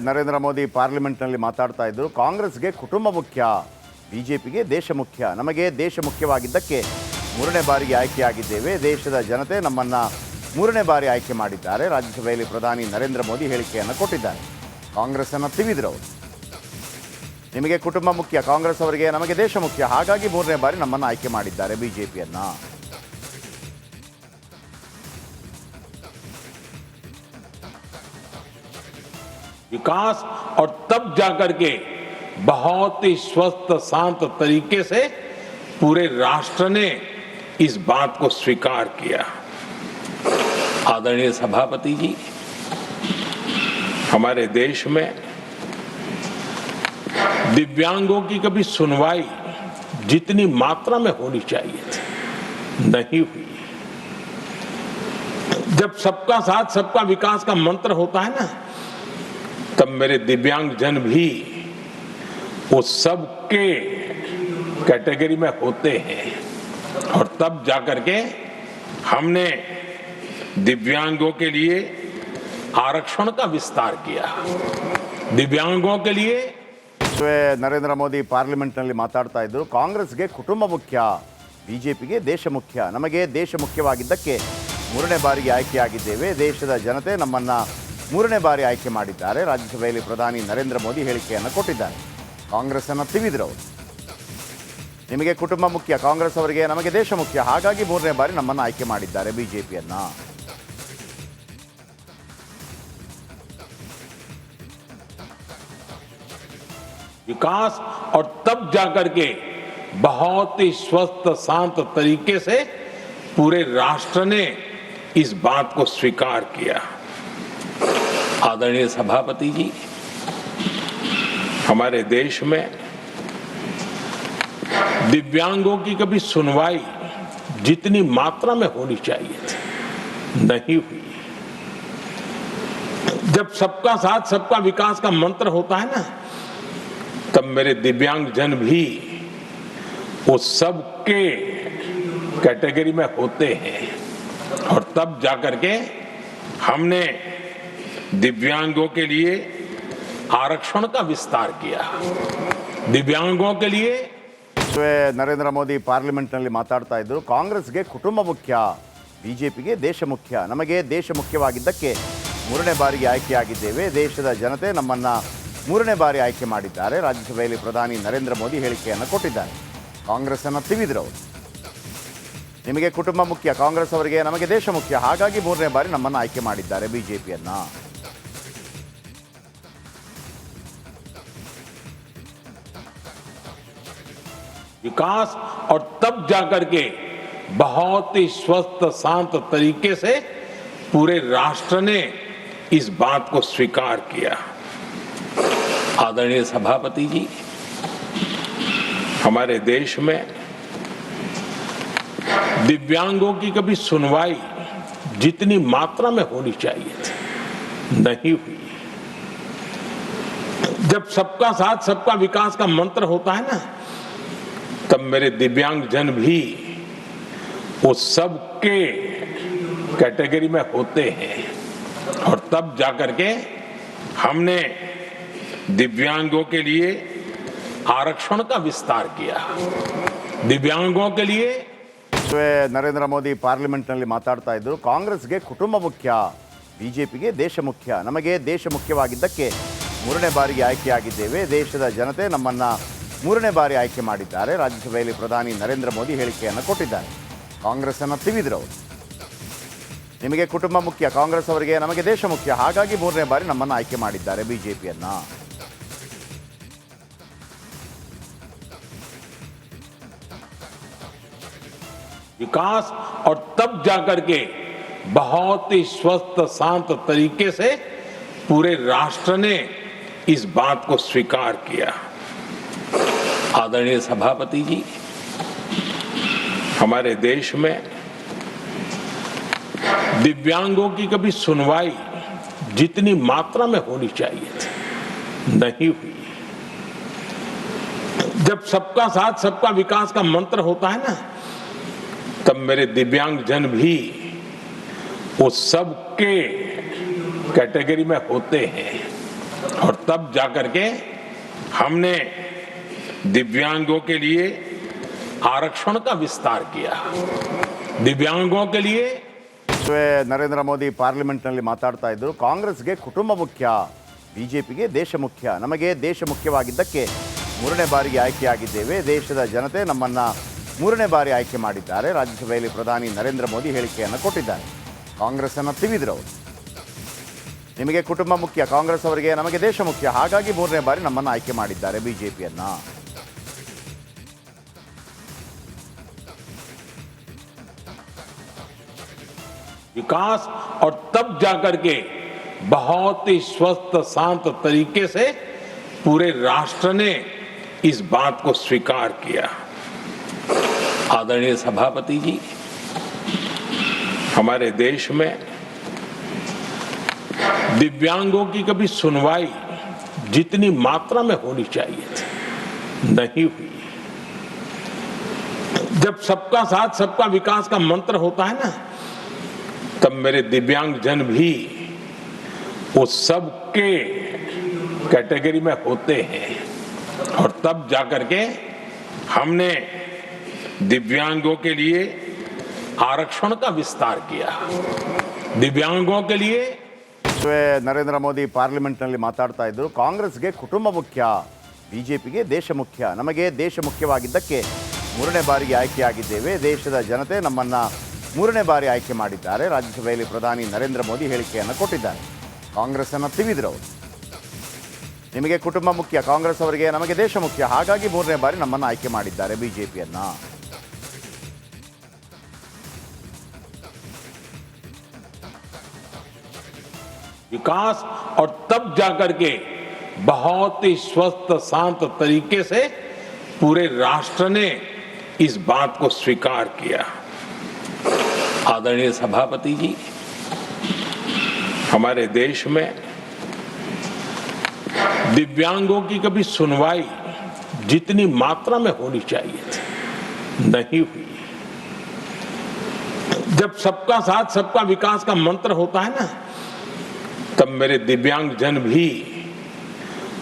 ನರೇಂದ್ರ ಮೋದಿ ಪಾರ್ಲಿಮೆಂಟ್ನಲ್ಲಿ ಮಾತಾಡ್ತಾ ಇದ್ದರು. ಕಾಂಗ್ರೆಸ್ಗೆ ಕುಟುಂಬ ಮುಖ್ಯ, ಬಿಜೆಪಿಗೆ ದೇಶ ಮುಖ್ಯ. ನಮಗೆ ದೇಶ ಮುಖ್ಯವಾಗಿದ್ದಕ್ಕೆ ಮೂರನೇ ಬಾರಿಗೆ ಆಯ್ಕೆಯಾಗಿದ್ದೇವೆ. ದೇಶದ ಜನತೆ ನಮ್ಮನ್ನು ಮೂರನೇ ಬಾರಿ ಆಯ್ಕೆ ಮಾಡಿದ್ದಾರೆ. ರಾಜ್ಯಸಭೆಯಲ್ಲಿ ಪ್ರಧಾನಿ ನರೇಂದ್ರ ಮೋದಿ ಹೇಳಿಕೆಯನ್ನು ಕೊಟ್ಟಿದ್ದಾರೆ. ಕಾಂಗ್ರೆಸ್ಸನ್ನು ತಿವಿದ್ರು ಅವರು. ನಿಮಗೆ ಕುಟುಂಬ ಮುಖ್ಯ, ಕಾಂಗ್ರೆಸ್ ಅವರಿಗೆ ನಮಗೆ ದೇಶ ಮುಖ್ಯ, ಹಾಗಾಗಿ ಮೂರನೇ ಬಾರಿ ನಮ್ಮನ್ನು ಆಯ್ಕೆ ಮಾಡಿದ್ದಾರೆ ಬಿಜೆಪಿಯನ್ನು. विकास और तब जाकर के बहुत ही स्वस्थ शांत तरीके से पूरे राष्ट्र ने इस बात को स्वीकार किया। आदरणीय सभापति जी, हमारे देश में दिव्यांगों की कभी सुनवाई जितनी मात्रा में होनी चाहिए थी नहीं हुई। जब सबका साथ सबका विकास का मंत्र होता है ना, तब मेरे दिव्यांग जन भी वो सबके कैटेगरी में होते हैं और तब जाकर के हमने दिव्यांगों के लिए आरक्षण का विस्तार किया। दिव्यांगों के लिए ನರೇಂದ್ರ ಮೋದಿ ಪಾರ್ಲಿಮೆಂಟ್ನಲ್ಲಿ ಮಾತಾಡ್ತಾ ಇದ್ದರು. ಕಾಂಗ್ರೆಸ್ಗೆ ಕುಟುಂಬ ಮುಖ್ಯ, ಬಿಜೆಪಿಗೆ ದೇಶ ಮುಖ್ಯ. ನಮಗೆ ದೇಶ ಮುಖ್ಯವಾಗಿದ್ದಕ್ಕೆ ಮೂರನೇ ಬಾರಿಗೆ ಆಯ್ಕೆಯಾಗಿದ್ದೇವೆ. ದೇಶದ ಜನತೆ ನಮ್ಮನ್ನು ಮೂರನೇ ಬಾರಿ ಆಯ್ಕೆ ಮಾಡಿದ್ದಾರೆ. ರಾಜ್ಯಸಭೆಯಲ್ಲಿ ಪ್ರಧಾನಿ ನರೇಂದ್ರ ಮೋದಿ ಹೇಳಿಕೆಯನ್ನು ಕೊಟ್ಟಿದ್ದಾರೆ. ಕಾಂಗ್ರೆಸ್ಸನ್ನು ತಿವಿದ್ರು ಅವರು. ನಿಮಗೆ ಕುಟುಂಬ ಮುಖ್ಯ, ಕಾಂಗ್ರೆಸ್ ಅವರಿಗೆ ನಮಗೆ ದೇಶ ಮುಖ್ಯ, ಹಾಗಾಗಿ ಮೂರನೇ ಬಾರಿ ನಮ್ಮನ್ನು ಆಯ್ಕೆ ಮಾಡಿದ್ದಾರೆ ಬಿಜೆಪಿಯನ್ನು. विकास और तब जाकर के बहुत ही स्वस्थ शांत तरीके से पूरे राष्ट्र ने इस बात को स्वीकार किया। आदरणीय सभापति जी, हमारे देश में दिव्यांगों की कभी सुनवाई जितनी मात्रा में होनी चाहिए थी नहीं हुई। जब सबका साथ सबका विकास का मंत्र होता है ना, तब मेरे दिव्यांग जन भी वो सबके कैटेगरी में होते हैं और तब जाकर के हमने दिव्यांगों के लिए आरक्षण का विस्तार किया। दिव्यांगों के लिए ನರೇಂದ್ರ ಮೋದಿ ಪಾರ್ಲಿಮೆಂಟ್ನಲ್ಲಿ ಮಾತಾಡ್ತಾ ಇದ್ದರು. ಕಾಂಗ್ರೆಸ್ಗೆ ಕುಟುಂಬ ಮುಖ್ಯ, ಬಿಜೆಪಿಗೆ ದೇಶ ಮುಖ್ಯ. ನಮಗೆ ದೇಶ ಮುಖ್ಯವಾಗಿದ್ದಕ್ಕೆ ಮೂರನೇ ಬಾರಿಗೆ ಆಯ್ಕೆಯಾಗಿದ್ದೇವೆ. ದೇಶದ ಜನತೆ ನಮ್ಮನ್ನು ಮೂರನೇ ಬಾರಿ ಆಯ್ಕೆ ಮಾಡಿದ್ದಾರೆ. ರಾಜ್ಯಸಭೆಯಲ್ಲಿ ಪ್ರಧಾನಿ ನರೇಂದ್ರ ಮೋದಿ ಹೇಳಿಕೆಯನ್ನು ಕೊಟ್ಟಿದ್ದಾರೆ. ಕಾಂಗ್ರೆಸ್ಸನ್ನು ತಿವಿದ್ರು ಅವರು. ನಿಮಗೆ ಕುಟುಂಬ ಮುಖ್ಯ, ಕಾಂಗ್ರೆಸ್ ಅವರಿಗೆ ನಮಗೆ ದೇಶ ಮುಖ್ಯ, ಹಾಗಾಗಿ ಮೂರನೇ ಬಾರಿ ನಮ್ಮನ್ನು ಆಯ್ಕೆ ಮಾಡಿದ್ದಾರೆ ಬಿಜೆಪಿಯನ್ನು. विकास और तब जाकर के बहुत ही स्वस्थ शांत तरीके से पूरे राष्ट्र ने इस बात को स्वीकार किया। आदरणीय सभापति जी, हमारे देश में दिव्यांगों की कभी सुनवाई जितनी मात्रा में होनी चाहिए थी नहीं हुई। जब सबका साथ सबका विकास का मंत्र होता है ना, तब मेरे दिव्यांग जन भी वो सबके कैटेगरी में होते हैं और तब जाकर के हमने दिव्यांगों के लिए आरक्षण का विस्तार किया। दिव्यांगों के लिए ನರೇಂದ್ರ ಮೋದಿ ಪಾರ್ಲಿಮೆಂಟ್ನಲ್ಲಿ ಮಾತಾಡ್ತಾ ಇದ್ದರು. ಕಾಂಗ್ರೆಸ್ಗೆ ಕುಟುಂಬ ಮುಖ್ಯ, ಬಿಜೆಪಿಗೆ ದೇಶ ಮುಖ್ಯ. ನಮಗೆ ದೇಶ ಮುಖ್ಯವಾಗಿದ್ದಕ್ಕೆ ಮೂರನೇ ಬಾರಿಗೆ ಆಯ್ಕೆಯಾಗಿದ್ದೇವೆ. ದೇಶದ ಜನತೆ ನಮ್ಮನ್ನು ಮೂರನೇ ಬಾರಿ ಆಯ್ಕೆ ಮಾಡಿದ್ದಾರೆ. ರಾಜ್ಯಸಭೆಯಲ್ಲಿ ಪ್ರಧಾನಿ ನರೇಂದ್ರ ಮೋದಿ ಹೇಳಿಕೆಯನ್ನು ಕೊಟ್ಟಿದ್ದಾರೆ. ಕಾಂಗ್ರೆಸ್ಸನ್ನು ತಿವಿದ್ರು ಅವರು. ನಿಮಗೆ ಕುಟುಂಬ ಮುಖ್ಯ, ಕಾಂಗ್ರೆಸ್ ಅವರಿಗೆ ನಮಗೆ ದೇಶ ಮುಖ್ಯ, ಹಾಗಾಗಿ ಮೂರನೇ ಬಾರಿ ನಮ್ಮನ್ನು ಆಯ್ಕೆ ಮಾಡಿದ್ದಾರೆ ಬಿಜೆಪಿಯನ್ನು. विकास और तब जाकर के बहुत ही स्वस्थ शांत तरीके से पूरे राष्ट्र ने इस बात को स्वीकार किया। आदरणीय सभापति जी, हमारे देश में दिव्यांगों की कभी सुनवाई जितनी मात्रा में होनी चाहिए थी नहीं हुई। जब सबका साथ सबका विकास का मंत्र होता है ना, तब मेरे दिव्यांग जन भी वो सबके कैटेगरी में होते हैं और तब जाकर के हमने दिव्यांगों के लिए आरक्षण का विस्तार किया। दिव्यांगों के लिए ನರೇಂದ್ರ ಮೋದಿ ಪಾರ್ಲಿಮೆಂಟ್ನಲ್ಲಿ ಮಾತಾಡ್ತಾ ಇದ್ರು. ಕಾಂಗ್ರೆಸ್ಗೆ ಕುಟುಂಬ ಮುಖ್ಯ, ಬಿಜೆಪಿಗೆ ದೇಶ ಮುಖ್ಯ. ನಮಗೆ ದೇಶ ಮುಖ್ಯವಾಗಿದ್ದಕ್ಕೆ ಮೂರನೇ ಬಾರಿಗೆ ಆಯ್ಕೆಯಾಗಿದ್ದೇವೆ. ದೇಶದ ಜನತೆ ನಮ್ಮನ್ನು ಮೂರನೇ ಬಾರಿ ಆಯ್ಕೆ ಮಾಡಿದ್ದಾರೆ. ರಾಜ್ಯಸಭೆಯಲ್ಲಿ ಪ್ರಧಾನಿ ನರೇಂದ್ರ ಮೋದಿ ಹೇಳಿಕೆಯನ್ನು ಕೊಟ್ಟಿದ್ದಾರೆ. ಕಾಂಗ್ರೆಸ್ಸನ್ನು ತಿವಿದ್ರು ಅವರು. ನಿಮಗೆ ಕುಟುಂಬ ಮುಖ್ಯ, ಕಾಂಗ್ರೆಸ್ ಅವರಿಗೆ ನಮಗೆ ದೇಶ ಮುಖ್ಯ, ಹಾಗಾಗಿ ಮೂರನೇ ಬಾರಿ ನಮ್ಮನ್ನು ಆಯ್ಕೆ ಮಾಡಿದ್ದಾರೆ ಬಿಜೆಪಿಯನ್ನು. विकास और तब जाकर के बहुत ही स्वस्थ शांत तरीके से पूरे राष्ट्र ने इस बात को स्वीकार किया। आदरणीय सभापति जी, हमारे देश में दिव्यांगों की कभी सुनवाई जितनी मात्रा में होनी चाहिए थी नहीं हुई। जब सबका साथ सबका विकास का मंत्र होता है ना, तब मेरे दिव्यांग जन भी वो सबके कैटेगरी में होते हैं। और तब जाकर के हमने दिव्यांगों के लिए आरक्षण का विस्तार किया। दिव्यांगों के लिए ನರೇಂದ್ರ ಮೋದಿ ಪಾರ್ಲಿಮೆಂಟ್ನಲ್ಲಿ ಮಾತಾಡ್ತಾ ಇದ್ರು. ಕಾಂಗ್ರೆಸ್ಗೆ ಕುಟುಂಬ ಮುಖ್ಯ, ಬಿಜೆಪಿಗೆ ದೇಶ ಮುಖ್ಯ. ನಮಗೆ ದೇಶ ಮುಖ್ಯವಾಗಿದ್ದಕ್ಕೆ ಮೂರನೇ ಬಾರಿಗೆ ಆಯ್ಕೆಯಾಗಿದ್ದೇವೆ. ದೇಶದ ಜನತೆ ನಮ್ಮನ್ನು ಮೂರನೇ ಬಾರಿ ಆಯ್ಕೆ ಮಾಡಿದ್ದಾರೆ. ರಾಜ್ಯಸಭೆಯಲ್ಲಿ ಪ್ರಧಾನಿ ನರೇಂದ್ರ ಮೋದಿ ಹೇಳಿಕೆಯನ್ನು ಕೊಟ್ಟಿದ್ದಾರೆ. ಕಾಂಗ್ರೆಸ್ಸನ್ನು ತಿವಿದ್ರು ಅವರು. ನಿಮಗೆ ಕುಟುಂಬ ಮುಖ್ಯ, ಕಾಂಗ್ರೆಸ್ ಅವರಿಗೆ ನಮಗೆ ದೇಶ ಮುಖ್ಯ, ಹಾಗಾಗಿ ಮೂರನೇ ಬಾರಿ ನಮ್ಮನ್ನು ಆಯ್ಕೆ ಮಾಡಿದ್ದಾರೆ ಬಿಜೆಪಿಯನ್ನು. विकास और तब जाकर के बहुत ही स्वस्थ शांत तरीके से पूरे राष्ट्र ने इस बात को स्वीकार किया। आदरणीय सभापति जी, हमारे देश में दिव्यांगों की कभी सुनवाई जितनी मात्रा में होनी चाहिए थी नहीं हुई। जब सबका साथ सबका विकास का मंत्र होता है ना, तब मेरे दिव्यांग जन भी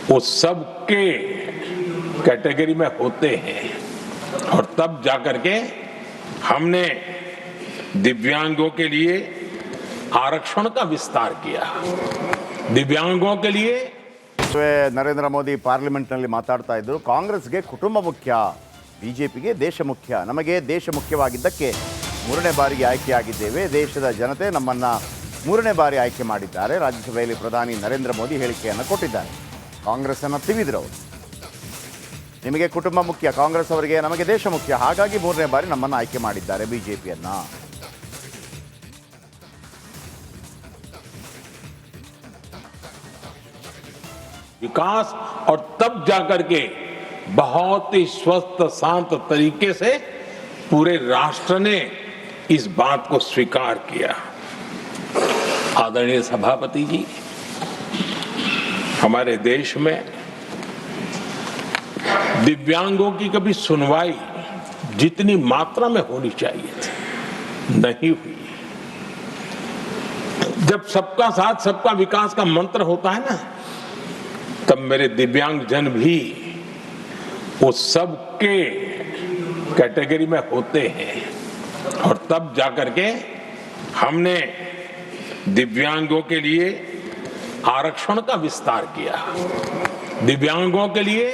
वो सबके कैटेगरी में होते हैं। और तब जाकर के हमने दिव्यांगों के लिए आरक्षण का विस्तार किया। दिव्यांगों के लिए ನರೇಂದ್ರ ಮೋದಿ ಪಾರ್ಲಿಮೆಂಟ್ನಲ್ಲಿ ಮಾತಾಡ್ತಾ ಇದ್ರು. ಕಾಂಗ್ರೆಸ್ಗೆ ಕುಟುಂಬ ಮುಖ್ಯ, ಬಿಜೆಪಿಗೆ ದೇಶ ಮುಖ್ಯ. ನಮಗೆ ದೇಶ ಮುಖ್ಯವಾಗಿದ್ದಕ್ಕೆ ಮೂರನೇ ಬಾರಿಗೆ ಆಯ್ಕೆಯಾಗಿದ್ದೇವೆ. ದೇಶದ ಜನತೆ ನಮ್ಮನ್ನು ಮೂರನೇ ಬಾರಿ ಆಯ್ಕೆ ಮಾಡಿದ್ದಾರೆ. ರಾಜ್ಯಸಭೆಯಲ್ಲಿ ಪ್ರಧಾನಿ ನರೇಂದ್ರ ಮೋದಿ ಹೇಳಿಕೆಯನ್ನು ಕೊಟ್ಟಿದ್ದಾರೆ. ಕಾಂಗ್ರೆಸ್ಸನ್ನು ತಿವಿದ್ರು ಅವರು. ನಿಮಗೆ ಕುಟುಂಬ ಮುಖ್ಯ, ಕಾಂಗ್ರೆಸ್ ಅವರಿಗೆ ನಮಗೆ ದೇಶ ಮುಖ್ಯ, ಹಾಗಾಗಿ ಮೂರನೇ ಬಾರಿ ನಮ್ಮನ್ನು ಆಯ್ಕೆ ಮಾಡಿದ್ದಾರೆ ಬಿಜೆಪಿಯನ್ನು. विकास और तब जाकर के बहुत ही स्वस्थ शांत तरीके से पूरे राष्ट्र ने इस बात को स्वीकार किया। आदरणीय सभापति जी, हमारे देश में दिव्यांगों की कभी सुनवाई जितनी मात्रा में होनी चाहिए थी नहीं हुई। जब सबका साथ सबका विकास का मंत्र होता है ना, तब मेरे दिव्यांग जन भी वो सबके कैटेगरी में होते हैं। और तब जाकर के हमने दिव्यांगों के लिए आरक्षण का विस्तार किया। दिव्यांगों के लिए